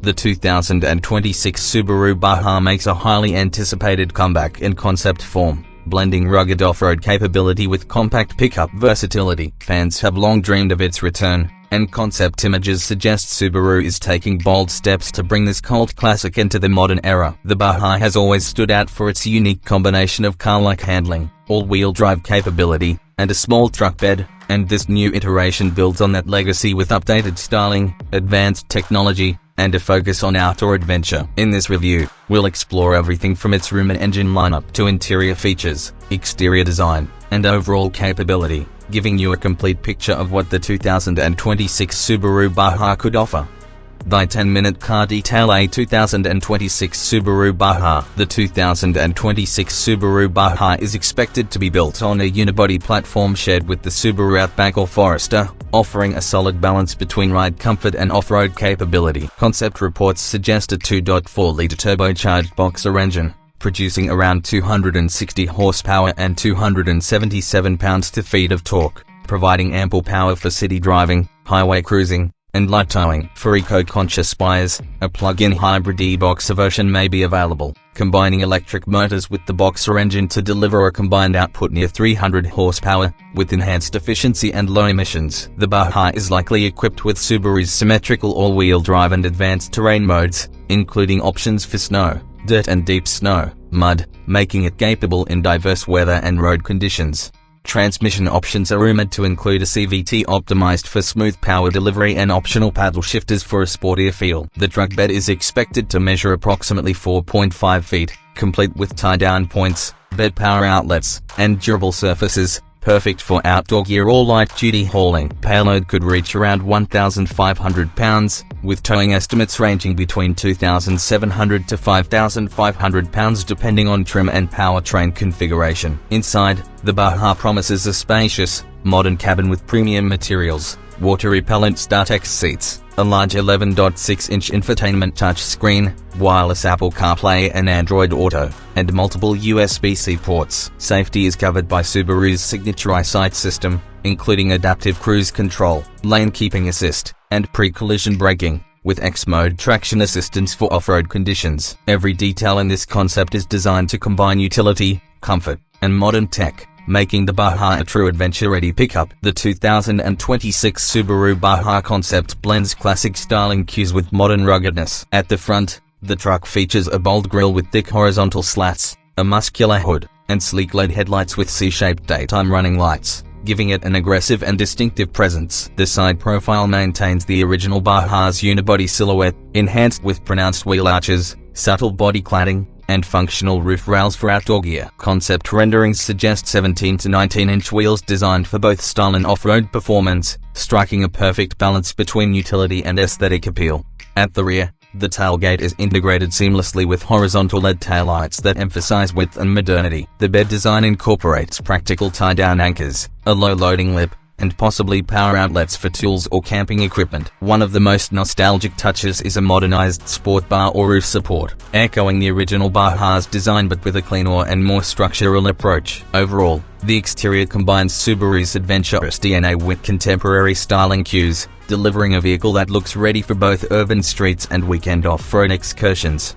The 2026 Subaru Baja makes a highly anticipated comeback in concept form, blending rugged off-road capability with compact pickup versatility. Fans have long dreamed of its return, and concept images suggest Subaru is taking bold steps to bring this cult classic into the modern era. The Baja has always stood out for its unique combination of car-like handling, all-wheel drive capability, and a small truck bed, and this new iteration builds on that legacy with updated styling, advanced technology, and a focus on outdoor adventure. In this review, we'll explore everything from its room and engine lineup to interior features, exterior design, and overall capability, giving you a complete picture of what the 2026 Subaru Baja could offer. The 10-minute car detail. A 2026 Subaru Baja. The 2026 Subaru Baja is expected to be built on a unibody platform shared with the Subaru Outback or Forester, offering a solid balance between ride comfort and off-road capability. Concept reports suggest a 2.4-liter turbocharged boxer engine, producing around 260 horsepower and 277 pounds-feet of torque, providing ample power for city driving, highway cruising, and light towing. For eco-conscious buyers, a plug-in hybrid e-Boxer version may be available, combining electric motors with the Boxer engine to deliver a combined output near 300 horsepower, with enhanced efficiency and low emissions. The Baja is likely equipped with Subaru's symmetrical all-wheel drive and advanced terrain modes, including options for snow, dirt and deep snow, mud, making it capable in diverse weather and road conditions. Transmission options are rumored to include a CVT optimized for smooth power delivery and optional paddle shifters for a sportier feel. The truck bed is expected to measure approximately 4.5 feet, complete with tie-down points, bed power outlets, and durable surfaces, perfect for outdoor gear or light-duty hauling. Payload could reach around 1,500 pounds, with towing estimates ranging between 2,700 to 5,500 pounds depending on trim and powertrain configuration. Inside, the Baja promises a spacious, modern cabin with premium materials, water-repellent StarTex seats, a large 11.6-inch infotainment touchscreen, wireless Apple CarPlay and Android Auto, and multiple USB-C ports. Safety is covered by Subaru's signature EyeSight system, including adaptive cruise control, lane keeping assist, and pre-collision braking, with X-mode traction assistance for off-road conditions. Every detail in this concept is designed to combine utility, comfort, and modern tech, making the Baja a true adventure-ready pickup. The 2026 Subaru Baja concept blends classic styling cues with modern ruggedness. At the front, the truck features a bold grille with thick horizontal slats, a muscular hood, and sleek LED headlights with C-shaped daytime running lights, giving it an aggressive and distinctive presence. The side profile maintains the original Baja's unibody silhouette, enhanced with pronounced wheel arches, subtle body cladding, and functional roof rails for outdoor gear. Concept renderings suggest 17 to 19-inch wheels designed for both style and off-road performance, striking a perfect balance between utility and aesthetic appeal. At the rear, the tailgate is integrated seamlessly with horizontal LED taillights that emphasize width and modernity. The bed design incorporates practical tie-down anchors, a low loading lip, and possibly power outlets for tools or camping equipment. One of the most nostalgic touches is a modernized sport bar or roof support, echoing the original Baja's design but with a cleaner and more structural approach. Overall, the exterior combines Subaru's adventurous DNA with contemporary styling cues, delivering a vehicle that looks ready for both urban streets and weekend off-road excursions.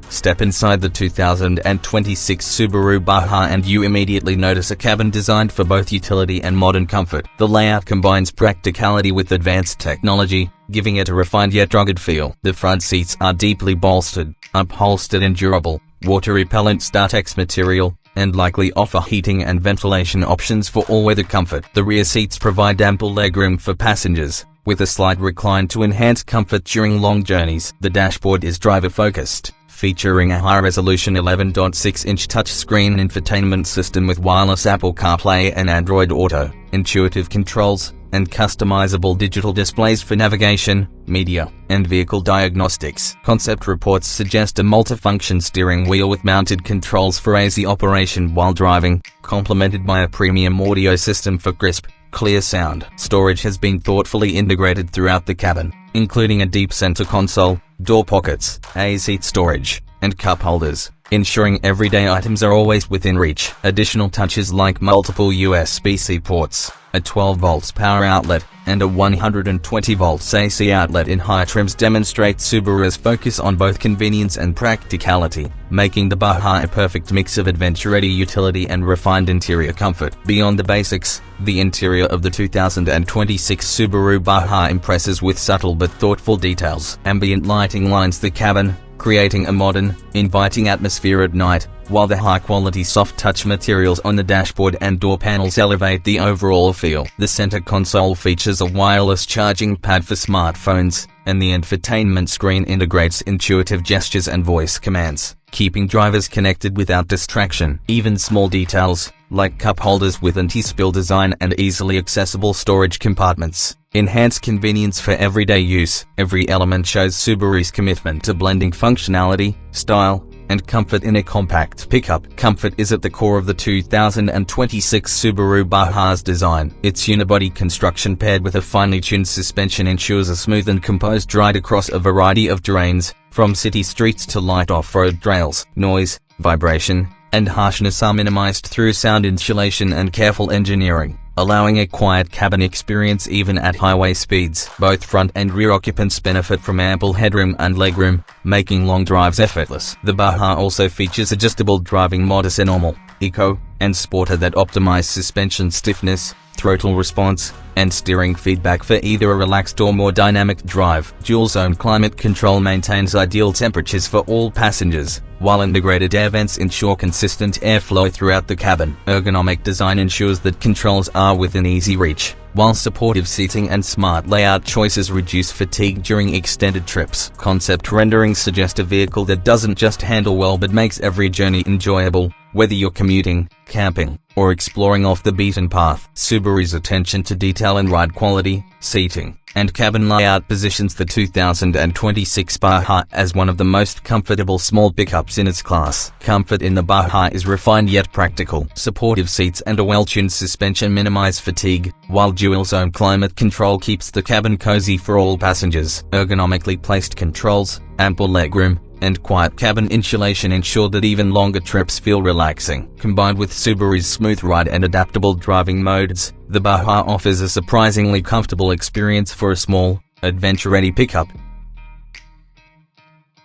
Step inside the 2026 Subaru Baja and you immediately notice a cabin designed for both utility and modern comfort. The layout combines practicality with advanced technology, giving it a refined yet rugged feel. The front seats are deeply bolstered, upholstered in durable, water-repellent StarTex material, and likely offer heating and ventilation options for all-weather comfort. The rear seats provide ample legroom for passengers, with a slight recline to enhance comfort during long journeys. The dashboard is driver-focused, featuring a high-resolution 11.6-inch touchscreen infotainment system with wireless Apple CarPlay and Android Auto, intuitive controls, and customizable digital displays for navigation, media, and vehicle diagnostics. Concept reports suggest a multifunction steering wheel with mounted controls for easy operation while driving, complemented by a premium audio system for crisp, clear sound. Storage has been thoughtfully integrated throughout the cabin, including a deep center console, door pockets, seat storage, and cup holders, ensuring everyday items are always within reach. Additional touches like multiple USB-C ports, a 12 volts power outlet, and a 120 volts AC outlet in high trims demonstrate Subaru's focus on both convenience and practicality, making the Baja a perfect mix of adventure-ready utility and refined interior comfort. Beyond the basics, the interior of the 2026 Subaru Baja impresses with subtle but thoughtful details. Ambient lighting lines the cabin, creating a modern, inviting atmosphere at night, while the high-quality soft-touch materials on the dashboard and door panels elevate the overall feel. The center console features a wireless charging pad for smartphones, and the infotainment screen integrates intuitive gestures and voice commands, keeping drivers connected without distraction. Even small details, like cup holders with anti-spill design and easily accessible storage compartments, enhance convenience for everyday use. Every element shows Subaru's commitment to blending functionality, style, and comfort in a compact pickup. Comfort is at the core of the 2026 Subaru Baja's design. Its unibody construction paired with a finely tuned suspension ensures a smooth and composed ride across a variety of terrains, from city streets to light off-road trails. Noise, vibration, and harshness are minimized through sound insulation and careful engineering, allowing a quiet cabin experience even at highway speeds. Both front and rear occupants benefit from ample headroom and legroom, making long drives effortless. The Baja also features adjustable driving modes Normal, Eco, and Sporter that optimize suspension stiffness, throttle response, and steering feedback for either a relaxed or more dynamic drive. Dual-zone climate control maintains ideal temperatures for all passengers, while integrated air vents ensure consistent airflow throughout the cabin. Ergonomic design ensures that controls are within easy reach, while supportive seating and smart layout choices reduce fatigue during extended trips. Concept renderings suggest a vehicle that doesn't just handle well but makes every journey enjoyable, whether you're commuting, camping, or exploring off the beaten path. Subaru's attention to detail in ride quality, seating, and cabin layout positions the 2026 Baja as one of the most comfortable small pickups in its class. Comfort in the Baja is refined yet practical. Supportive seats and a well-tuned suspension minimize fatigue, while dual-zone climate control keeps the cabin cozy for all passengers. Ergonomically placed controls, ample legroom, and quiet cabin insulation ensure that even longer trips feel relaxing. Combined with Subaru's smooth ride and adaptable driving modes, the Baja offers a surprisingly comfortable experience for a small, adventure-ready pickup.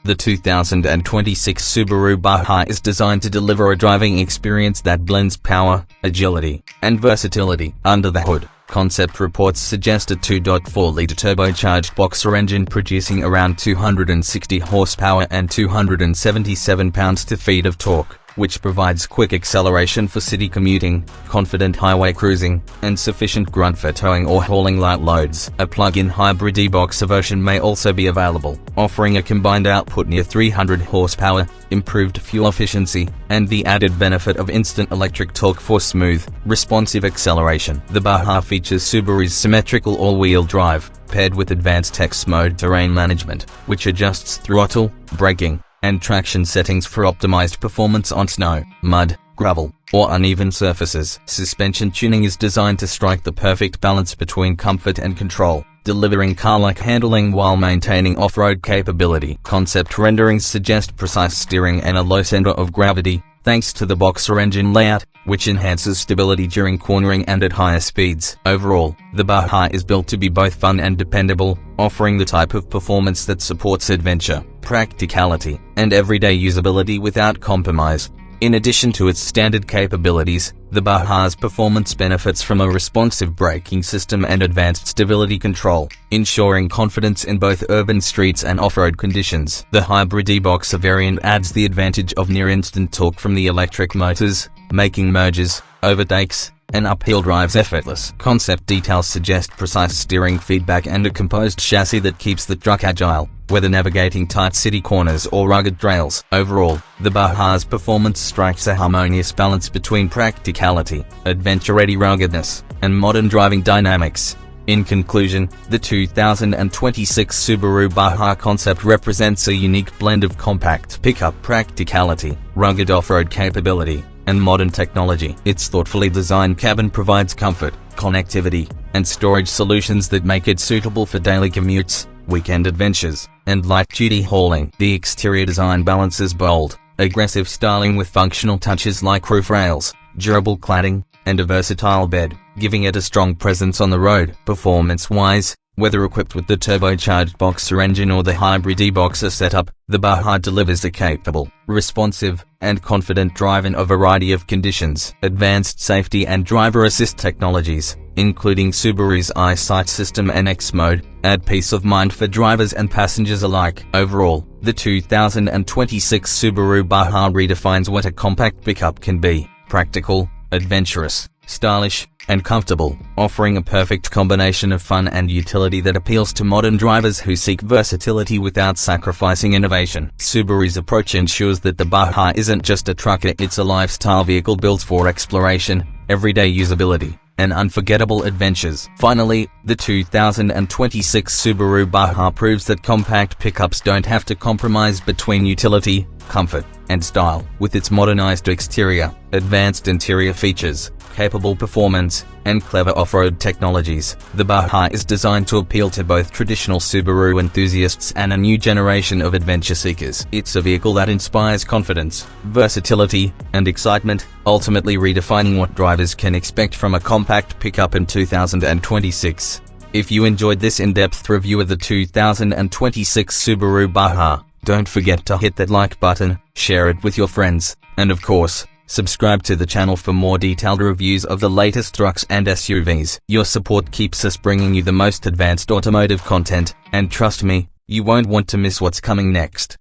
The 2026 Subaru Baja is designed to deliver a driving experience that blends power, agility, and versatility. Under the hood, concept reports suggest a 2.4-liter turbocharged boxer engine producing around 260 horsepower and 277 pounds-to-feet of torque, which provides quick acceleration for city commuting, confident highway cruising, and sufficient grunt for towing or hauling light loads. A plug-in hybrid e-boxer version may also be available, offering a combined output near 300 horsepower, improved fuel efficiency, and the added benefit of instant electric torque for smooth, responsive acceleration. The Baja features Subaru's symmetrical all-wheel drive, paired with advanced Text Mode terrain management, which adjusts throttle, braking, and traction settings for optimized performance on snow, mud, gravel, or uneven surfaces. Suspension tuning is designed to strike the perfect balance between comfort and control, delivering car-like handling while maintaining off-road capability. Concept renderings suggest precise steering and a low center of gravity, thanks to the boxer engine layout, which enhances stability during cornering and at higher speeds. Overall, the Baja is built to be both fun and dependable, offering the type of performance that supports adventure, practicality, and everyday usability without compromise. In addition to its standard capabilities, the Baja's performance benefits from a responsive braking system and advanced stability control, ensuring confidence in both urban streets and off-road conditions. The hybrid e-boxer variant adds the advantage of near-instant torque from the electric motors, making merges, overtakes, and uphill drives effortless. Concept details suggest precise steering feedback and a composed chassis that keeps the truck agile, whether navigating tight city corners or rugged trails. Overall, the Baja's performance strikes a harmonious balance between practicality, adventure-ready ruggedness, and modern driving dynamics. In conclusion, the 2026 Subaru Baja concept represents a unique blend of compact pickup practicality, rugged off-road capability, and modern technology. Its thoughtfully designed cabin provides comfort, connectivity, and storage solutions that make it suitable for daily commutes, weekend adventures, and light-duty hauling. The exterior design balances bold, aggressive styling with functional touches like roof rails, durable cladding, and a versatile bed, giving it a strong presence on the road. Performance-wise, whether equipped with the turbocharged boxer engine or the hybrid e-boxer setup, the Baja delivers a capable, responsive, and confident drive in a variety of conditions. Advanced safety and driver assist technologies, including Subaru's EyeSight system and X mode, add peace of mind for drivers and passengers alike. Overall, the 2026 Subaru Baja redefines what a compact pickup can be: practical, adventurous, stylish, and comfortable, offering a perfect combination of fun and utility that appeals to modern drivers who seek versatility without sacrificing innovation. Subaru's approach ensures that the Baja isn't just a truck, it's a lifestyle vehicle built for exploration, everyday usability, and unforgettable adventures. Finally, the 2026 Subaru Baja proves that compact pickups don't have to compromise between utility, comfort, and style. With its modernized exterior, advanced interior features, capable performance, and clever off-road technologies, the Baja is designed to appeal to both traditional Subaru enthusiasts and a new generation of adventure seekers. It's a vehicle that inspires confidence, versatility, and excitement, ultimately redefining what drivers can expect from a compact pickup in 2026. If you enjoyed this in-depth review of the 2026 Subaru Baja, don't forget to hit that like button, share it with your friends, and of course, subscribe to the channel for more detailed reviews of the latest trucks and SUVs. Your support keeps us bringing you the most advanced automotive content, and trust me, you won't want to miss what's coming next.